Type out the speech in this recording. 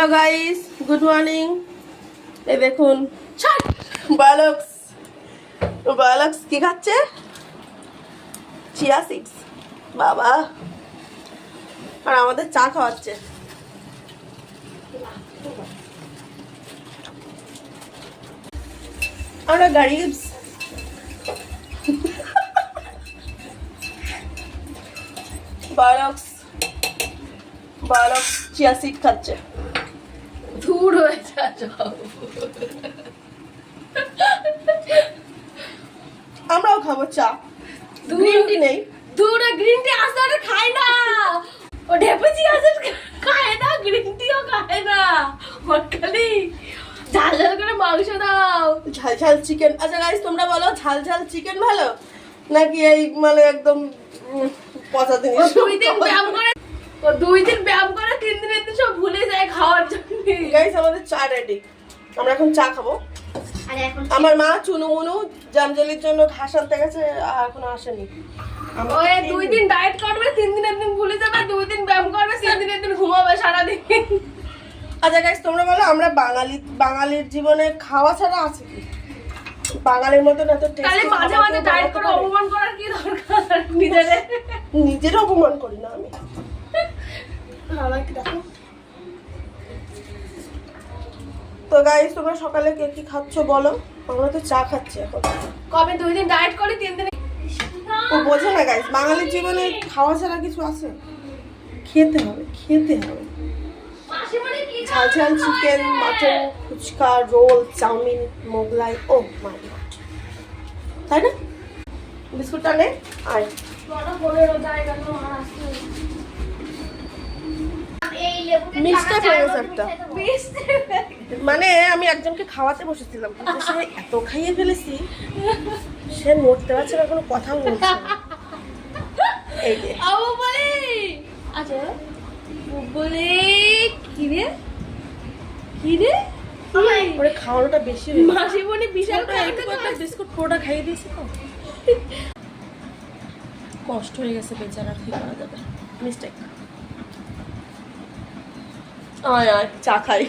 Hello guys, good morning. এই দেখুন বায়োলক্স কি খাচ্ছে? চিয়া সিডস বাবা। আর আমাদের চা খাওয়াচ্ছে। আমরা গরিবস। বায়োলক্স চিয়া সিড খাচ্ছে। দূর হয়ে যা আমরাও খাবো চা। গ্রিন টি নেই। দূরে গ্রিন টি আসলে খায় না, ও ঢেপেছি আসলে খায় না, গ্রিন টিও খায় না। খালি ঝাল ঝাল করে মাংস দাও, ঝাল ঝাল চিকেন। আচ্ছা গাইস, তোমরা বলো ঝাল ঝাল চিকেন ভালো নাকি এই মানে একদম পচা জিনিস? ও 2 দিন ব্যায়াম করে 3 দিন সব ভুলে যায় খাওয়ার জন্য। গাইস আমাদের চা রেডি, আমরা এখন চা খাবো। আর এখন আমার মা চুনু মুনু জামজলির জন্য ঘাস আনতে গেছে, এখনো আসেনি। ওই 2 দিন ডায়েট করবে, 3 দিন ভুলে যাবে, 2 দিন ব্যায়াম করবে, 3 দিন ঘুমাবে সারাদিন। আচ্ছা গাইস, তোমরা বলো আমরা বাঙালির জীবনে খাওয়া ছাড়া আছে কি? বাঙালির মতন এত টেস্টি তাহলে মাঝে মাঝে ডায়েট করে অপমান করার কি দরকার? নিজের অপমান করি না আমি। আমাকে দেখো। তো গাইস, তোমরা সকালে কে কি খাচ্ছ বলো? আমরা তো চা খাচ্ছি এখন। কবে 2 দিন ডায়েট করে 3 দিন ও বোঝে না গাইস, বাঙালির জীবনে খাওয়া ছাড়া কিছু আছে? খেতে হবে। ঝাল ঝাল chicken, mutton, fuchka, roll, chowmein, Mughlai. Oh my god, তাই না? বিস্কুটটা নে। আয় মিষ্টি হয়ে গেছে একটা। মানে আমি একজনকে খাওয়াতে বসেছিলাম, কিন্তু সে এত খাইয়ে ফেলেছি, সে নড়তে পারছে না, কোনো কথাও বলছে না। এই যে আবু বলে, আচ্ছা বলে কি রে ওরে খাওয়ানোটা বেশি হয়ে গেছে। মাসি বোনে বিশাল একটা বিস্কুট পুরোটা খাইয়ে দিয়েছি তো, কষ্ট হয়ে গেছে বেচারা, কি করা যাবে, মিস্টেক। আয় চা খাই।